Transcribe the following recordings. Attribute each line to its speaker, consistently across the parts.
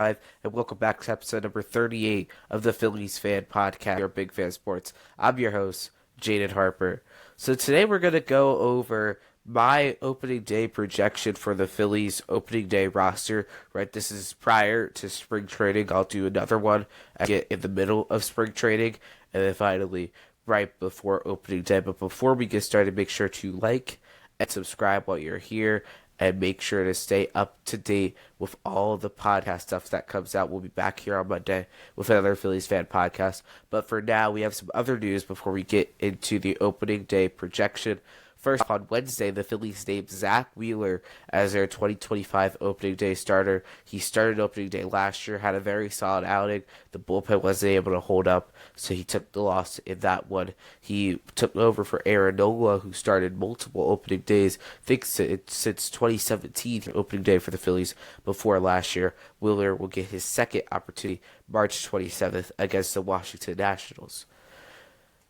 Speaker 1: And welcome back to episode number 38 of the Phillies Fan Podcast, your Big Fan Sports. I'm your host, Jaden Harper. So today we're going to go over my opening day projection for the Phillies opening day roster. Right, this is prior to spring training. I'll do another one I get in the middle of spring training, and then finally right before opening day. But before we get started, make sure to like and subscribe while you're here, and make sure to stay up to date with all the podcast stuff that comes out. We'll be back here on Monday with another Phillies fan podcast. But for now, we have some other news before we get into the opening day projection. First, on Wednesday, the Phillies named Zach Wheeler as their 2025 opening day starter. He started opening day last year, had a very solid outing. The bullpen wasn't able to hold up, so he took the loss in that one. He took over for Aaron Nola, who started multiple opening days, I think since 2017, opening day for the Phillies before last year. Wheeler will get his second opportunity March 27th against the Washington Nationals.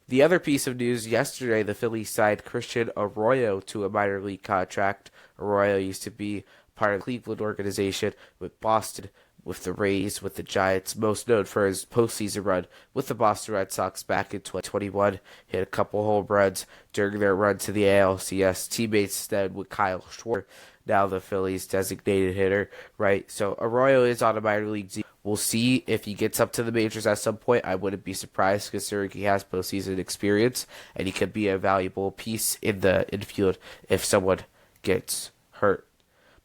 Speaker 1: The other piece of news yesterday, the Phillies signed Christian Arroyo to a minor league contract. Arroyo used to be part of the Cleveland organization with Boston, with the Rays, with the Giants, most known for his postseason run with the Boston Red Sox back in 2021. Hit a couple home runs during their run to the ALCS. Teammates then with Kyle Schwarber, now the Phillies designated hitter, right? So Arroyo is on a minor league team. We'll see if he gets up to the majors at some point. I wouldn't be surprised considering he has postseason experience, and he could be a valuable piece in the infield if someone gets hurt.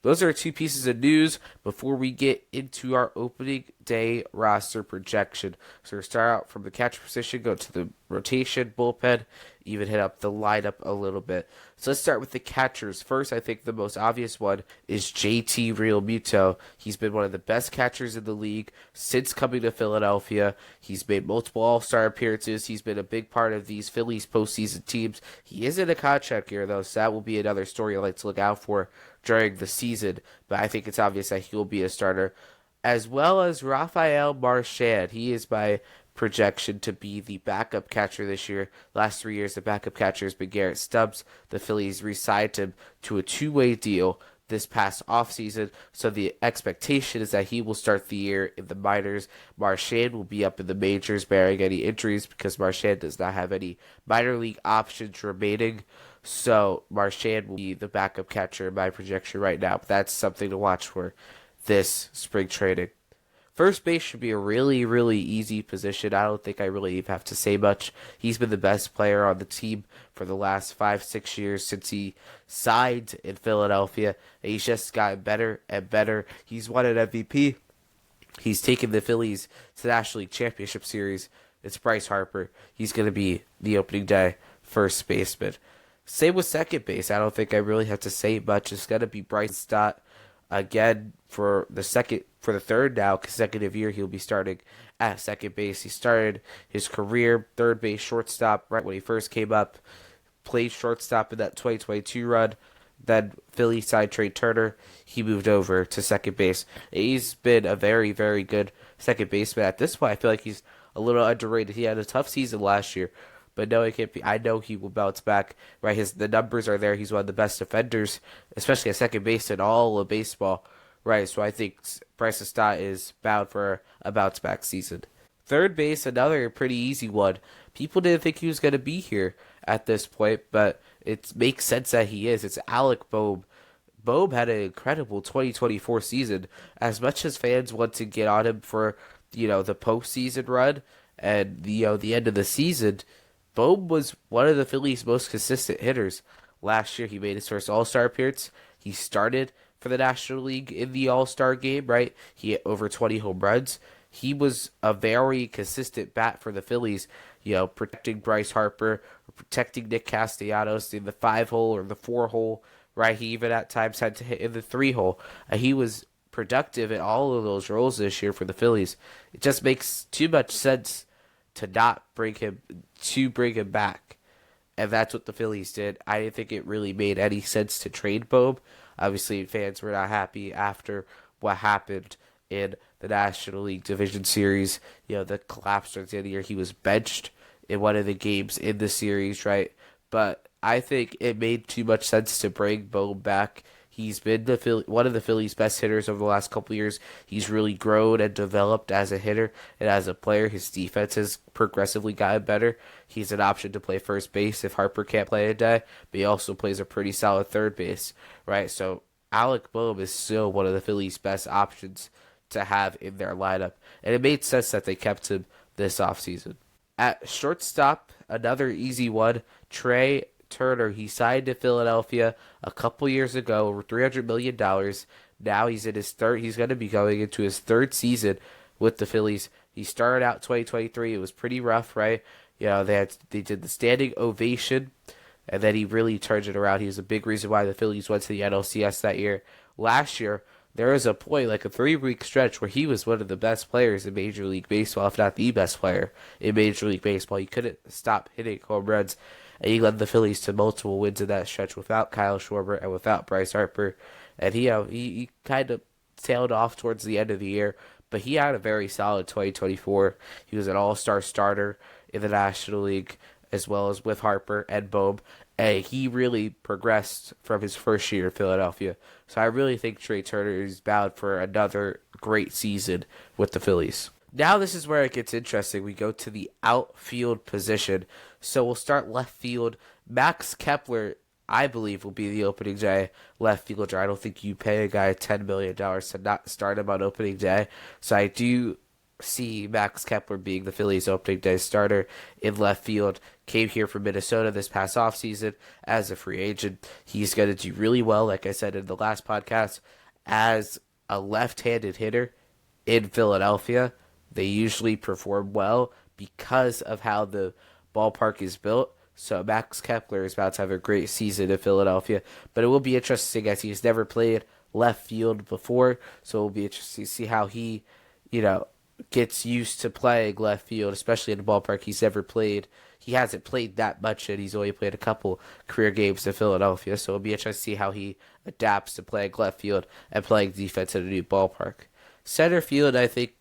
Speaker 1: Those are two pieces of news before we get into our opening day roster projection. So we'll start out from the catcher position, go to the rotation, bullpen, even hit up the lineup a little bit. So let's start with the catchers. First, I think the most obvious one is JT Realmuto. He's been one of the best catchers in the league since coming to Philadelphia. He's made multiple All-Star appearances. He's been a big part of these Phillies postseason teams. He is in a contract year, though, so that will be another story I'd like to look out for during the season. But I think it's obvious that he will be a starter. As well as Rafael Marchand. He is my projection to be the backup catcher this year. Last 3 years, the backup catcher has been Garrett Stubbs. The Phillies re-signed him to a two-way deal this past offseason, so the expectation is that he will start the year in the minors. Marchand will be up in the majors barring any injuries because Marchand does not have any minor league options remaining. So Marchand will be the backup catcher in my projection right now. But that's something to watch for this spring training. First base should be a really, really easy position. I don't think I really even have to say much. He's been the best player on the team for the last 5-6 years since he signed in Philadelphia. And he's just gotten better and better. He's won an MVP. He's taken the Phillies to the National League Championship Series. It's Bryce Harper. He's going to be the opening day first baseman. Same with second base. I don't think I really have to say much. It's going to be Bryce Stott. Again, for the third now consecutive year, he'll be starting at second base. He started his career third base shortstop right when he first came up, played shortstop in that 2022 run. Then Philly signed Trey Turner. He moved over to second base. He's been a very, very good second baseman. At this point, I feel like he's a little underrated. He had a tough season last year, but no, it can't be. I know he will bounce back. Right, the numbers are there. He's one of the best defenders, especially at second base in all of baseball. Right, so I think Bryce Stott is bound for a bounce back season. Third base, another pretty easy one. People didn't think he was going to be here at this point, but it makes sense that he is. It's Alec Bohm. Bohm had an incredible 2024 season. As much as fans want to get on him for the postseason run and the end of the season, Bohm was one of the Phillies' most consistent hitters. Last year, he made his first All-Star appearance. He started for the National League in the All-Star game, right? He hit over 20 home runs. He was a very consistent bat for the Phillies, protecting Bryce Harper, protecting Nick Castellanos in the 5-hole or the 4-hole, right? He even at times had to hit in the 3-hole. He was productive in all of those roles this year for the Phillies. It just makes too much sense to not bring him back. And that's what the Phillies did. I didn't think it really made any sense to trade Bohm. Obviously, fans were not happy after what happened in the National League Division Series. The collapse towards the end of the year. He was benched in one of the games in the series, right? But I think it made too much sense to bring Bohm back. He's been one of the Phillies' best hitters over the last couple of years. He's really grown and developed as a hitter and as a player. His defense has progressively gotten better. He's an option to play first base if Harper can't play a day, but he also plays a pretty solid third base, right? So Alec Bohm is still one of the Phillies' best options to have in their lineup, and it made sense that they kept him this offseason. At shortstop, another easy one, Trey Turner. He signed to Philadelphia a couple years ago, over $300 million. Now he's in his third. He's going to be going into his third season with the Phillies. He started out 2023. It was pretty rough, right? You know, they did the standing ovation, and then he really turned it around. He was a big reason why the Phillies went to the NLCS that year. Last year, there was a point, like a 3-week stretch, where he was one of the best players in Major League Baseball, if not the best player in Major League Baseball. He couldn't stop hitting home runs, and he led the Phillies to multiple wins in that stretch without Kyle Schwarber and without Bryce Harper. And he kind of tailed off towards the end of the year, but he had a very solid 2024. He was an all-star starter in the National League, as well as with Harper and Bohm. And he really progressed from his first year in Philadelphia. So I really think Trey Turner is bound for another great season with the Phillies. Now this is where it gets interesting. We go to the outfield position. So we'll start left field. Max Kepler, I believe, will be the opening day left fielder. I don't think you pay a guy $10 million to not start him on opening day. So I do see Max Kepler being the Phillies opening day starter in left field. Came here from Minnesota this past offseason as a free agent. He's going to do really well, like I said in the last podcast, as a left-handed hitter in Philadelphia. They usually perform well because of how the ballpark is built. So Max Kepler is about to have a great season in Philadelphia. But it will be interesting as he's never played left field before. So it will be interesting to see how he, gets used to playing left field, especially in the ballpark he's never played. He hasn't played that much, and he's only played a couple career games in Philadelphia. So it'll be interesting to see how he adapts to playing left field and playing defense in a new ballpark. Center field, I think,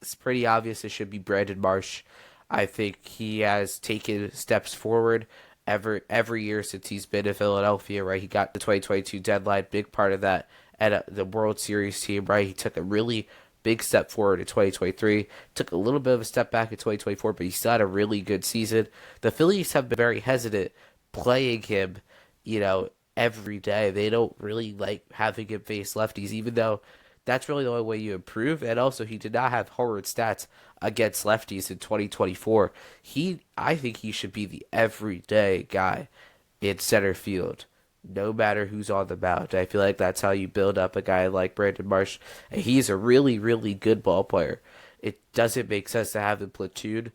Speaker 1: it's pretty obvious it should be Brandon Marsh. I think he has taken steps forward every year since he's been in Philadelphia, right? He got the 2022 deadline, big part of that, at the World Series team, right? He took a really big step forward in 2023, took a little bit of a step back in 2024, but he still had a really good season. The Phillies have been very hesitant playing him, every day. They don't really like having him face lefties, even though that's really the only way you improve. And also, he did not have horrid stats against lefties in 2024. I think he should be the everyday guy in center field, no matter who's on the mound. I feel like that's how you build up a guy like Brandon Marsh. And he's a really, really good ball player. It doesn't make sense to have him platoon.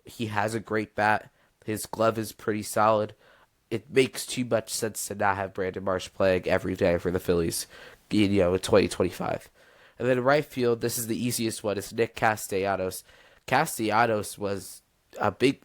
Speaker 1: He has a great bat. His glove is pretty solid. It makes too much sense to not have Brandon Marsh playing every day for the Phillies, in 2025. And then right field, this is the easiest one. It's Nick Castellanos. Castellanos was probably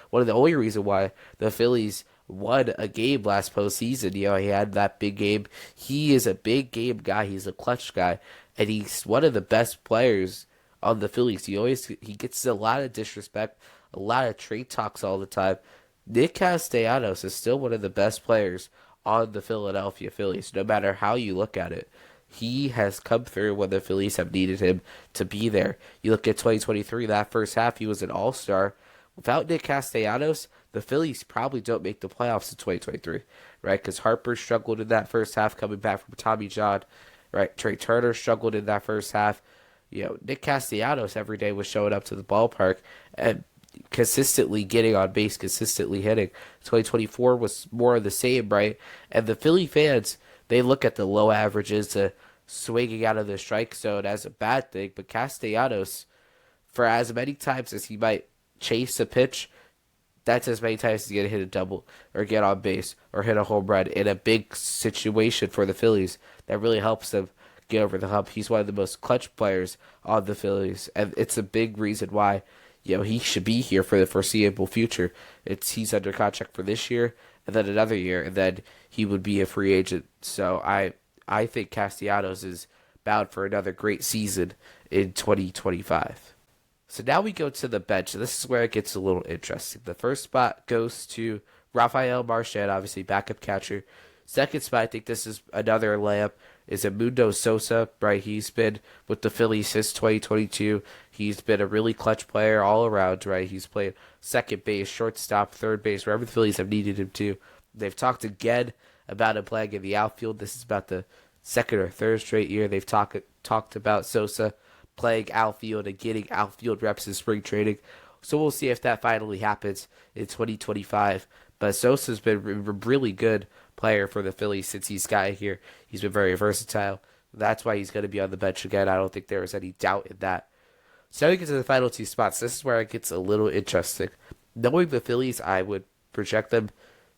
Speaker 1: one of the only reason why the Phillies won a game last postseason. He had that big game. He is a big game guy. He's a clutch guy, and he's one of the best players on the Phillies. He gets a lot of disrespect, a lot of trade talks all the time. Nick Castellanos is still one of the best players on the Philadelphia Phillies, no matter how you look at it. He has come through when the Phillies have needed him to be there. You look at 2023, that first half, he was an all-star. Without Nick Castellanos, the Phillies probably don't make the playoffs in 2023, right? Because Harper struggled in that first half coming back from Tommy John, right? Trey Turner struggled in that first half. Nick Castellanos every day was showing up to the ballpark and consistently getting on base, consistently hitting. 2024 was more of the same, right? And the Philly fans, they look at the low averages, swinging out of the strike zone as a bad thing, but Castellanos, for as many times as he might chase a pitch, that's as many times as he's going to hit a double or get on base or hit a home run in a big situation for the Phillies that really helps them get over the hump. He's one of the most clutch players on the Phillies, and it's a big reason why he should be here for the foreseeable future. He's under contract for this year and then another year, and then he would be a free agent. So I think Castellanos is bound for another great season in 2025. So now we go to the bench, and this is where it gets a little interesting. The first spot goes to Rafael Marchand, obviously backup catcher. Second spot, I think this is another layup, is Mundo Sosa, right? He's been with the Phillies since 2022. He's been a really clutch player all around, right? He's played second base, shortstop, third base, wherever the Phillies have needed him to. They've talked again about him playing in the outfield. This is about the second or third straight year they've talked about Sosa playing outfield and getting outfield reps in spring training. So we'll see if that finally happens in 2025. But Sosa's been a really good player for the Phillies since he's got here. He's been very versatile. That's why he's going to be on the bench again. I don't think there is any doubt in that. So now we get to the final two spots. This is where it gets a little interesting. Knowing the Phillies, I would project them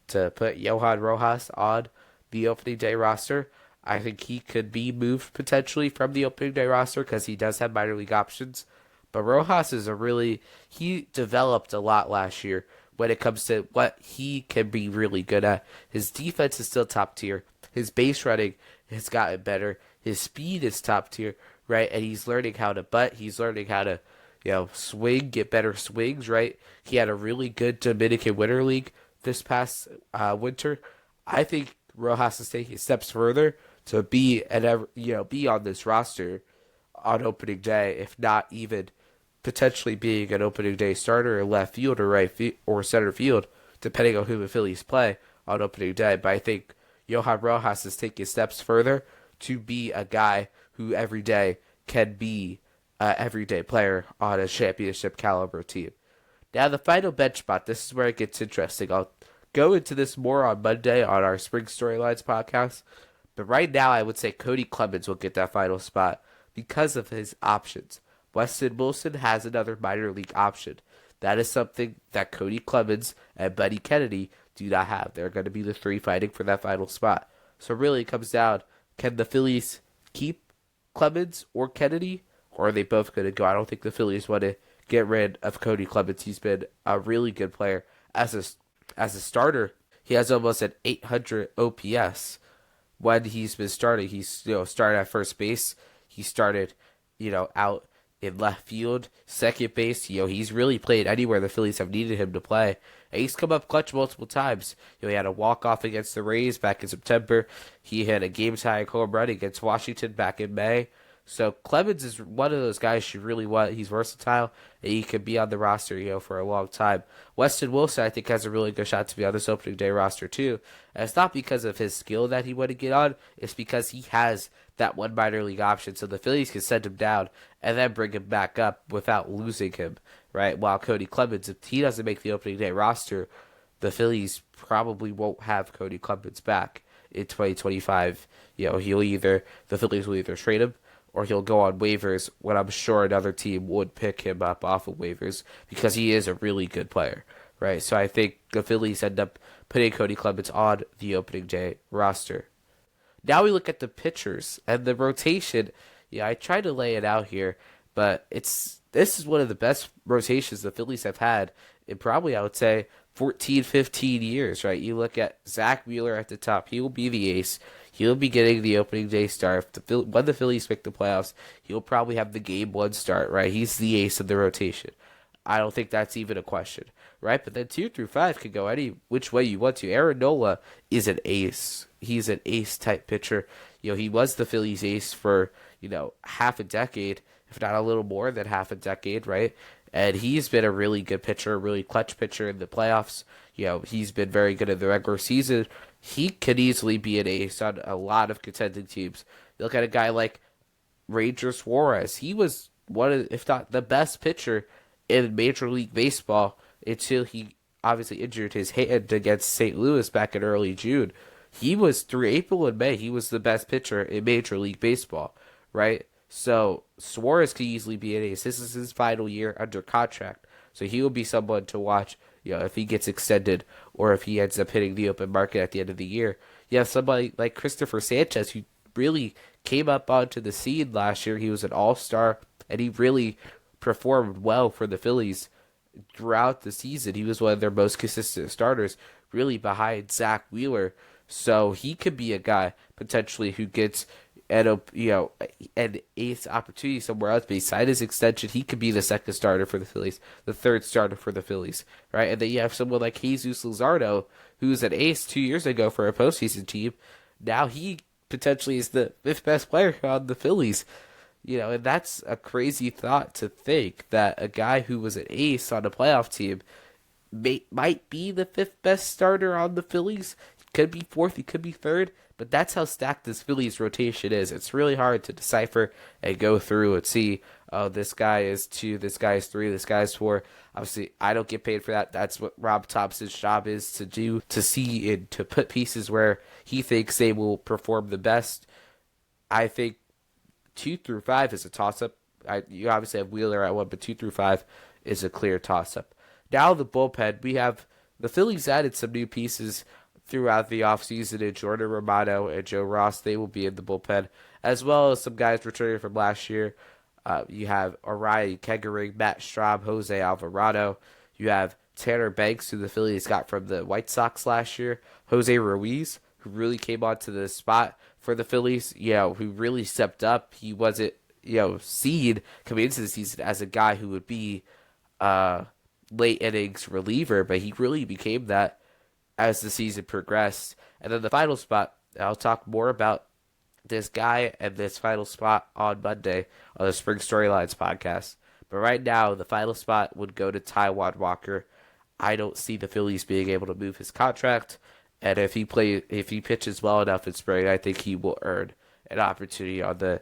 Speaker 1: to put Johan Rojas on the opening day roster. I think he could be moved potentially from the opening day roster because he does have minor league options. But Rojas is he developed a lot last year when it comes to what he can be really good at. His defense is still top tier. His base running has gotten better. His speed is top tier, right? And he's learning how to butt. He's learning how to, swing, get better swings, right? He had a really good Dominican Winter League this past winter. I think Rojas is taking steps further to be be on this roster on opening day, if not even potentially being an opening day starter in left field or right field or center field, depending on who the Phillies play on opening day. But I think Johan Rojas is taking steps further to be a guy who every day can be an everyday player on a championship caliber team. Now the final bench spot, this is where it gets interesting. I'll go into this more on Monday on our Spring Storylines podcast. But right now I would say Cody Clemens will get that final spot because of his options. Weston Wilson has another minor league option. That is something that Cody Clemens and Buddy Kennedy do not have. They're going to be the three fighting for that final spot. So really it comes down, can the Phillies keep Clemens or Kennedy? Or are they both going to go? I don't think the Phillies want to get rid of Cody Clemens. He's been a really good player. As a starter, he has almost an 800 OPS when he's been starting. He's started at first base. He started out in left field, second base. He's really played anywhere the Phillies have needed him to play. And he's come up clutch multiple times. He had a walk-off against the Rays back in September. He had a game-tying home run against Washington back in May. So Clemens is one of those guys you really want. He's versatile, and he could be on the roster, for a long time. Weston Wilson, I think, has a really good shot to be on this opening day roster, too. And it's not because of his skill that he want to get on. It's because he has that one minor league option, so the Phillies can send him down and then bring him back up without losing him, right? While Cody Clemens, if he doesn't make the opening day roster, the Phillies probably won't have Cody Clemens back in 2025. The Phillies will either trade him or he'll go on waivers when I'm sure another team would pick him up off of waivers because he is a really good player, right? So I think the Phillies end up putting Cody Clemens on the opening day roster. Now we look at the pitchers and the rotation. I tried to lay it out here, but this is one of the best rotations the Phillies have had in probably, I would say, 14, 15 years, right? You look at Zach Wheeler at the top. He will be the ace. He'll be getting the opening day start. When the Phillies make the playoffs, he'll probably have the game one start, right? He's the ace of the rotation. I don't think that's even a question, right? But then 2 through 5 can go any which way you want to. Aaron Nola is an ace. He's an ace-type pitcher. He was the Phillies ace for, half a decade, if not a little more than half a decade, right? And he's been a really good pitcher, a really clutch pitcher in the playoffs. He's been very good in the regular season. He could easily be an ace on a lot of contending teams. You look at a guy like Ranger Suarez. He was one of, if not the best pitcher in Major League Baseball until he obviously injured his hand against St. Louis back in early June. He was, through April and May, he was the best pitcher in Major League Baseball, right? So Suarez could easily be an ace. This is his final year under contract. So he will be someone to watch, if he gets extended or if he ends up hitting the open market at the end of the year. You have somebody like Christopher Sanchez who really came up onto the scene last year. He was an all-star, and he really performed well for the Phillies throughout the season. He was one of their most consistent starters, really behind Zach Wheeler. So he could be a guy potentially who gets an ace opportunity somewhere else. But he signed his extension. He could be the second starter for the Phillies, the third starter for the Phillies, right? And then you have someone like Jesus Luzardo, who's an ace 2 years ago for a postseason team. Now he potentially is the fifth best player on the Phillies. And that's a crazy thought to think that a guy who was an ace on a playoff team might be the fifth best starter on the Phillies. He could be fourth, he could be third, but that's how stacked this Phillies rotation is. It's really hard to decipher and go through and see, oh, this guy is two, this guy is three, this guy is four. Obviously, I don't get paid for that. That's what Rob Thompson's job is to do, to see and to put pieces where he thinks they will perform the best. I think 2 through 5 is a toss-up. You obviously have Wheeler at 1, but 2 through 5 is a clear toss-up. Now the bullpen, we have the Phillies added some new pieces throughout the offseason in Jordan Romano and Joe Ross. They will be in the bullpen, as well as some guys returning from last year. You have Orion Keggering, Matt Straub, Jose Alvarado. You have Tanner Banks, who the Phillies got from the White Sox last year. Jose Ruiz, who really came onto the spot for the Phillies, who really stepped up. He wasn't, seen coming into the season as a guy who would be late innings reliever, but he really became that as the season progressed. And then the final spot, I'll talk more about this guy and this final spot on Monday on the Spring Storylines podcast. But right now, the final spot would go to Taijuan Walker. I don't see the Phillies being able to move his contract, and if he pitches well enough in spring, I think he will earn an opportunity on the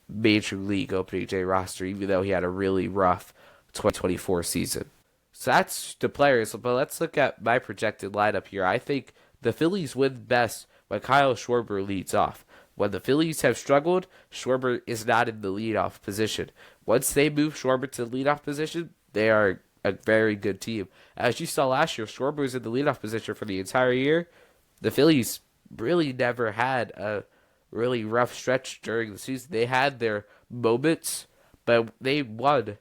Speaker 1: Major League Opening Day roster, even though he had a really rough 2024 season. So that's the players, but let's look at my projected lineup here. I think the Phillies win best when Kyle Schwarber leads off. When the Phillies have struggled, Schwarber is not in the leadoff position. Once they move Schwarber to the leadoff position, they are a very good team. As you saw last year, Schwarber was in the leadoff position for the entire year. The Phillies really never had a really rough stretch during the season. They had their moments, but they won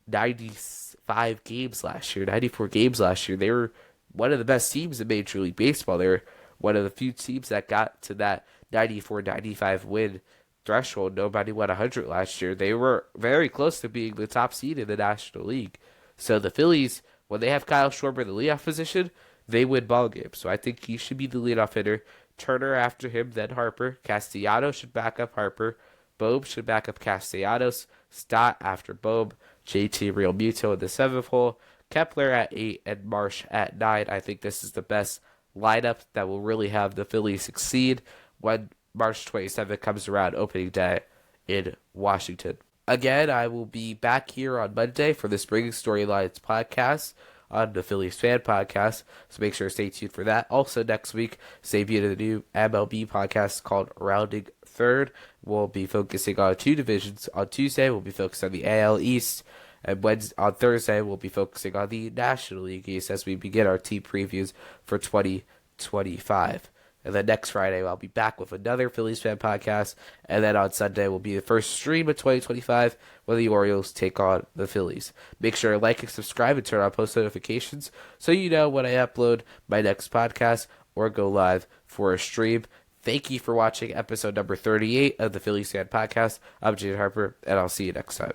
Speaker 1: 95 games last year, 94 games last year. They were one of the best teams in Major League Baseball. They were one of the few teams that got to that 94-95 win threshold. Nobody won 100 last year. They were very close to being the top seed in the National League. So the Phillies, when they have Kyle Schwarber in the leadoff position, they win ball games. So I think he should be the leadoff hitter. Turner after him, then Harper. Castellanos should back up Harper. Boeb should back up Castellanos. Stott after Boeb. JT Realmuto in the 7th hole. Kepler at 8 and Marsh at 9. I think this is the best lineup that will really have the Phillies succeed when March 27th comes around, opening day in Washington. Again, I will be back here on Monday for the Spring Storylines podcast on the Phillies Fan podcast, so make sure to stay tuned for that. Also, next week, debut of the new MLB podcast called Rounding Third. We'll be focusing on 2 divisions. On Tuesday, we'll be focused on the AL East, and on Thursday, we'll be focusing on the National League East as we begin our team previews for 2025. And then next Friday, I'll be back with another Phillies Fan podcast. And then on Sunday will be the first stream of 2025 when the Orioles take on the Phillies. Make sure to like and subscribe and turn on post notifications so you know when I upload my next podcast or go live for a stream. Thank you for watching episode number 38 of the Phillies Fan podcast. I'm Jaden Harper, and I'll see you next time.